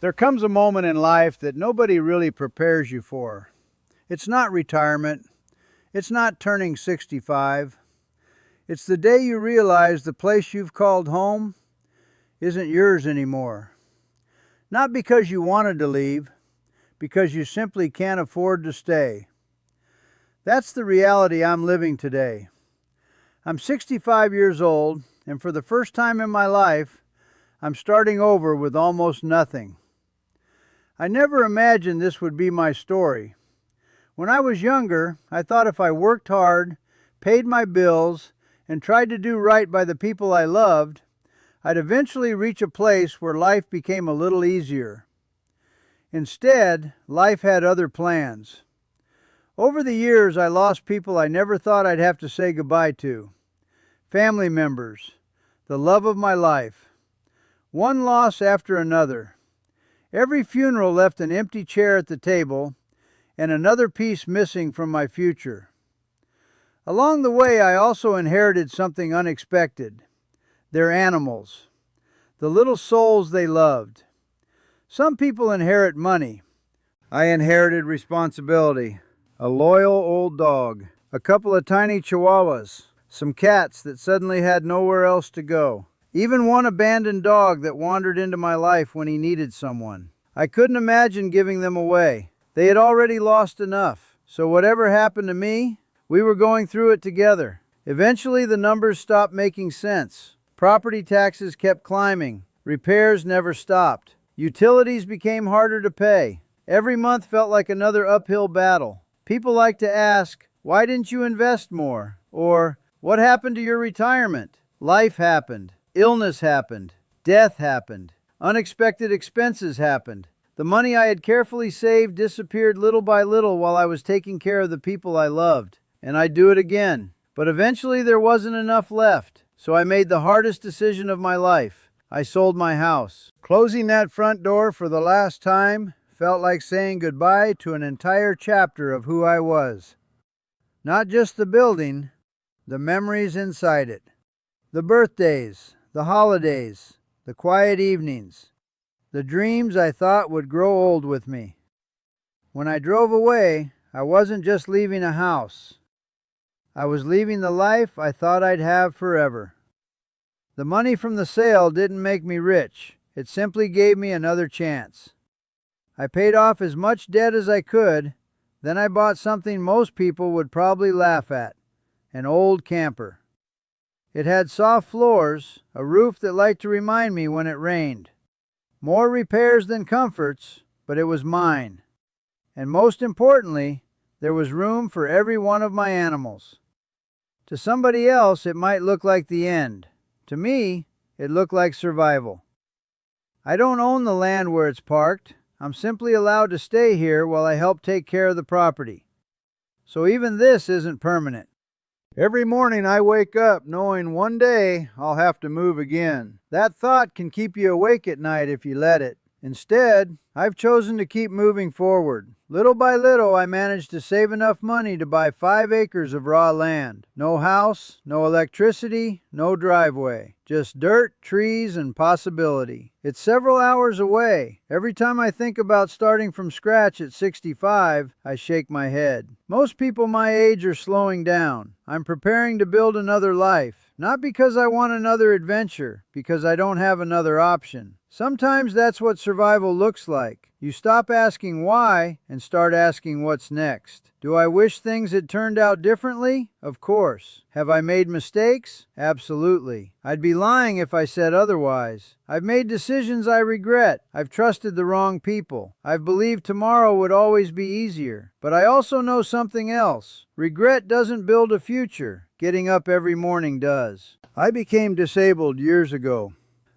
There comes a moment in life that nobody really prepares you for. It's not retirement. It's not turning 65. It's the day you realize the place you've called home isn't yours anymore. Not because you wanted to leave, because you simply can't afford to stay. That's the reality I'm living today. I'm 65 years old, and for the first time in my life, I'm starting over with almost nothing. I never imagined this would be my story. When I was younger, I thought if I worked hard, paid my bills, and tried to do right by the people I loved, I'd eventually reach a place where life became a little easier. Instead, life had other plans. Over the years, I lost people I never thought I'd have to say goodbye to. Family members, the love of my life. One loss after another. Every funeral left an empty chair at the table and another piece missing from my future. Along the way, I also inherited something unexpected. Their animals. The little souls they loved. Some people inherit money. I inherited responsibility. A loyal old dog. A couple of tiny chihuahuas. Some cats that suddenly had nowhere else to go. Even one abandoned dog that wandered into my life when he needed someone. I couldn't imagine giving them away. They had already lost enough. So whatever happened to me, we were going through it together. Eventually the numbers stopped making sense. Property taxes kept climbing. Repairs never stopped. Utilities became harder to pay. Every month felt like another uphill battle. People like to ask, why didn't you invest more? Or, what happened to your retirement? Life happened. Illness happened. Death happened. Unexpected expenses happened. The money I had carefully saved disappeared little by little while I was taking care of the people I loved. And I'd do it again. But eventually there wasn't enough left. So I made the hardest decision of my life. I sold my house. Closing that front door for the last time felt like saying goodbye to an entire chapter of who I was. Not just the building, the memories inside it. The birthdays, the holidays, the quiet evenings, the dreams I thought would grow old with me. When I drove away, I wasn't just leaving a house. I was leaving the life I thought I'd have forever. The money from the sale didn't make me rich. It simply gave me another chance. I paid off as much debt as I could, then I bought something most people would probably laugh at, an old camper. It had soft floors, a roof that liked to remind me when it rained. More repairs than comforts, but it was mine. And most importantly, there was room for every one of my animals. To somebody else, it might look like the end. To me, it looked like survival. I don't own the land where it's parked. I'm simply allowed to stay here while I help take care of the property. So even this isn't permanent. Every morning I wake up knowing one day I'll have to move again. That thought can keep you awake at night if you let it. Instead, I've chosen to keep moving forward. Little by little, I managed to save enough money to buy 5 acres of raw land. No house, no electricity, no driveway. Just dirt, trees, and possibility. It's several hours away. Every time I think about starting from scratch at 65, I shake my head. Most people my age are slowing down. I'm preparing to build another life. Not because I want another adventure, because I don't have another option. Sometimes that's what survival looks like. You stop asking why and start asking what's next. Do I wish things had turned out differently? Of course. Have I made mistakes? Absolutely. I'd be lying if I said otherwise. I've made decisions I regret. I've trusted the wrong people. I've believed tomorrow would always be easier. But I also know something else. Regret doesn't build a future. Getting up every morning does. I became disabled years ago.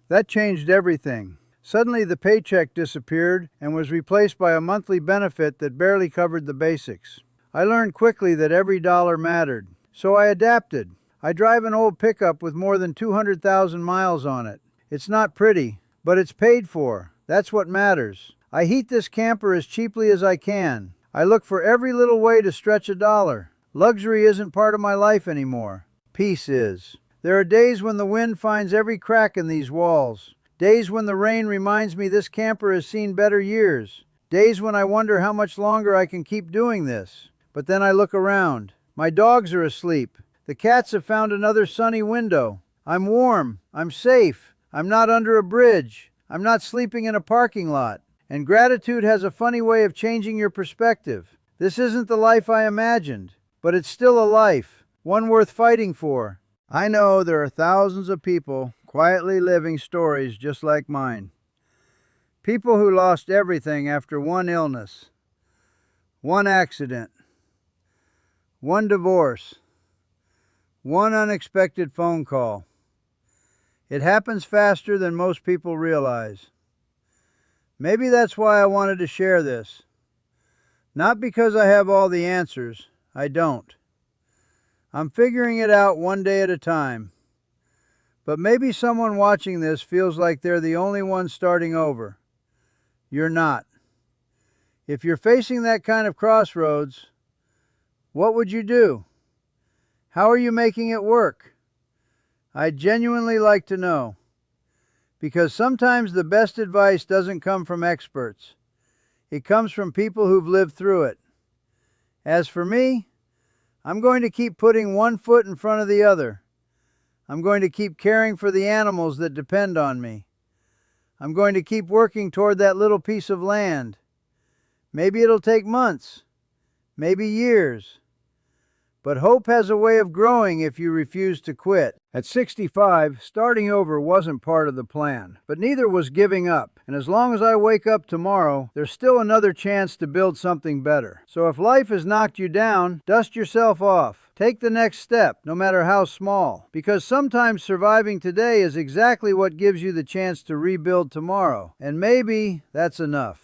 That changed everything. Suddenly the paycheck disappeared and was replaced by a monthly benefit that barely covered the basics. I learned quickly that every dollar mattered, so I adapted. I drive an old pickup with more than 200,000 miles on it. It's not pretty, but it's paid for. That's what matters. I heat this camper as cheaply as I can. I look for every little way to stretch a dollar. Luxury isn't part of my life anymore. Peace is. There are days when the wind finds every crack in these walls. Days when the rain reminds me this camper has seen better years. Days when I wonder how much longer I can keep doing this. But then I look around. My dogs are asleep. The cats have found another sunny window. I'm warm. I'm safe. I'm not under a bridge. I'm not sleeping in a parking lot. And gratitude has a funny way of changing your perspective. This isn't the life I imagined, but it's still a life, one worth fighting for. I know there are thousands of people quietly living stories just like mine. People who lost everything after one illness, one accident, one divorce, one unexpected phone call. It happens faster than most people realize. Maybe that's why I wanted to share this. Not because I have all the answers. I don't. I'm figuring it out one day at a time. But maybe someone watching this feels like they're the only one starting over. You're not. If you're facing that kind of crossroads, what would you do? How are you making it work? I'd genuinely like to know. Because sometimes the best advice doesn't come from experts. It comes from people who've lived through it. As for me, I'm going to keep putting one foot in front of the other. I'm going to keep caring for the animals that depend on me. I'm going to keep working toward that little piece of land. Maybe it'll take months, maybe years. But hope has a way of growing if you refuse to quit. At 65, starting over wasn't part of the plan, but neither was giving up. And as long as I wake up tomorrow, there's still another chance to build something better. So if life has knocked you down, dust yourself off. Take the next step, no matter how small. Because sometimes surviving today is exactly what gives you the chance to rebuild tomorrow. And maybe that's enough.